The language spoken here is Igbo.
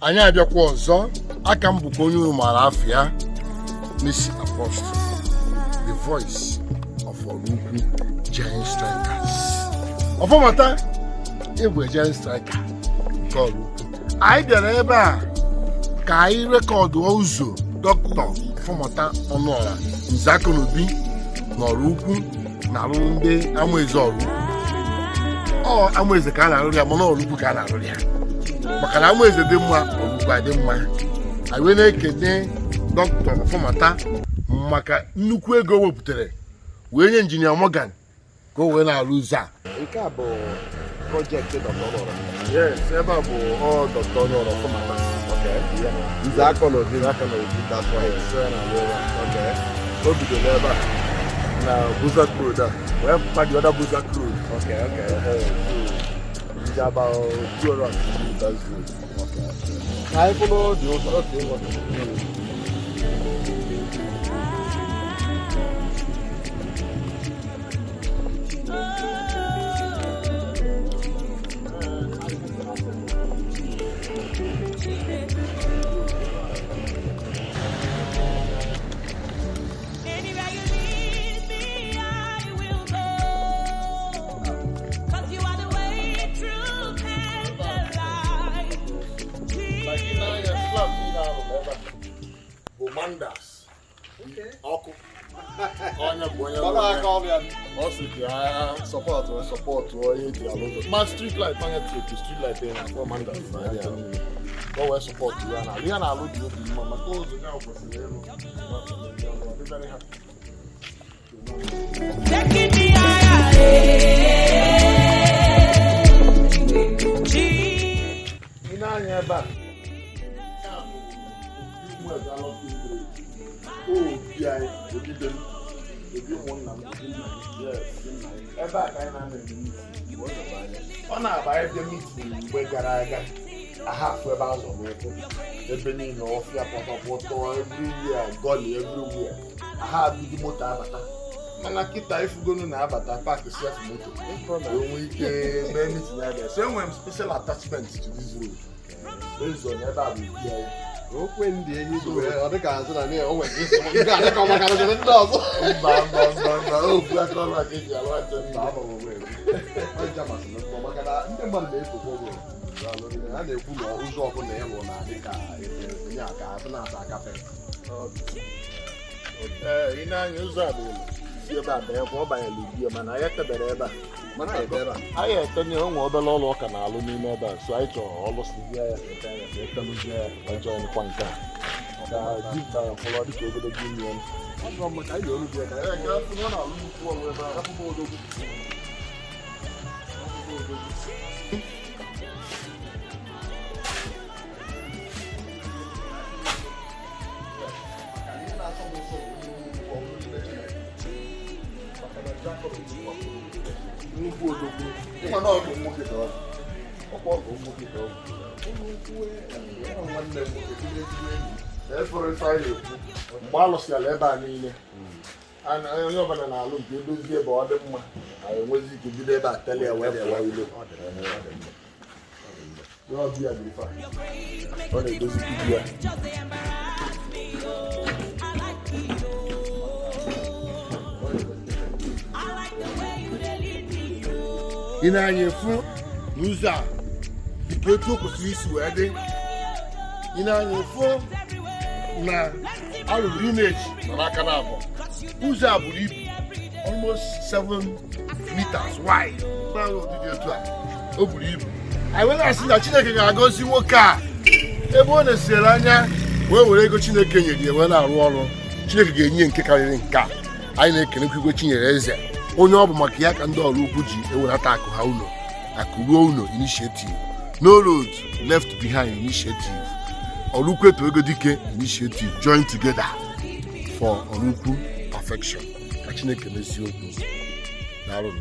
anyị abịakwa ọzọ aka m bụkwa onye unu maara afọ ya Missy Apostle, the voice of Orajkwu giant strikers. Oformata Igwe giant striker nke Orajkwu. Anyị bịara ebe a ka anyị rekọdụ ụzọ Dr. Oformata Onuora Nzakonobi na Orajkwu na-alụrụ ndị AMAEZE Orajkwu. Ọ AMAEZE ka a na-alụrụ ya mana Orajkwu ka a na-alụrụ ya maka na AMAEZE dị mma Orajkwu adị mma. Anyị wee na-ekene Dr. Oformata maka nnukwu ego o wepụtara wee nye injinia Morgan ka o wee na-alụ ụzọ a. Nke a bụ projekti Dr. Onuora. Yes, ebe a bụ Dr. Onuora Oformata. Okay, yeah. Nzakonobi. That's why it's okay. O bidoro ebe a na Buza Road a wee pụta the other Buza Road. Okay. It's about 250 meters road. Okay. I follow the other. Ọkụ onye bụ onye ọ sị ka sọpọtụ onye eji alụ ụzọ ma street light anya trip street light na akpọ Mandas na ya ka o wee sọpọtụ ya na ihe na-alụ dị obi mma maka ụzọ ya kwesịrị ịlụ ị na-anya ebe a obi anyị obibe m obi ụmụnna m ebe a ka anyị na-eme ọ na-aba ebe mitin mgbe gara aga ahafụ ebe azọ n'ụkwụ ebe niile ọfịa pọtọpọtọ everywhere gọli everywhere aha abụghị moto abata mana kịta ifugonu na-abata paakị sef moto onwe ike mee mitin ya ga so enwere m special attachment to this road ezo na ebe a bụ obi anyị okwe ndị enyi ọ dị ka azụ na ne o nwere isi nke a dịka maka ndị ọzọ mba ofu aka ọrụ aka eji alụ aja mba ọ maka na ndị mmadụ na-ekokwa ogo a na-ekwu na ụzọ ọbụla ịlụ na dịka enye aka azụ na-asa akafe ị na-anya ụzọ a bụ si ebe a banye ọ banyere ubie mana anyị etebere ebe a anyị etenye onwe obere ọrụ ọka na-alụ n'ime ebe a so anyị chọrọ ọlụsizie ya etelụzie ya ọjọọ nkwa nke a ka dịka mkpụrụ dịka ogologo ime ya ọ maka anyị na-olu dị ka ọ na-alụ nnukwu ọrụ ebe a hapụ odogwu nnukwu odogwu ịma na ọdụ nwoke ka ọkwa ọgụ nwoke ka nwanne m nwoke efere ife anyị ekwu mgbe alụsịala ebe a niile onye ọbụla na-alụ nke edozi ebe ọ dị mma anyị enwezi ike bido ebe a tele ya wee pụwa ilo ọbịa dị ife ọ na-edozi ibu ya ị na-anya efu n'ụzọ a dịka etu o kwesịrị isi wee dị ị na-anya efu na arụrụ imeji nọ n'aka na abụọ ụzọ a buru ibu almost 7 meters wide n'ahụ ụdịdị etu a o buru ibu anyị wee na-asị na Chineke ga-agọzi nwoke a ebe ọ na-esere anya wee were ego Chineke nyere ya wee na-arụ ọrụ Chineke ga-enye nke karịrị nke a. Anyị na-ekenekwa Igwe Chinyereze onye ọ bụ maka ya ka ndị Orajkwu ji ewelata akụ ha ụlọ akụ ruo ụlọ initiative no road left behind initiative Orajkwu eto ego dike initiative join together for Orajkwu perfection ka Chineke n'eziokwu na-arụ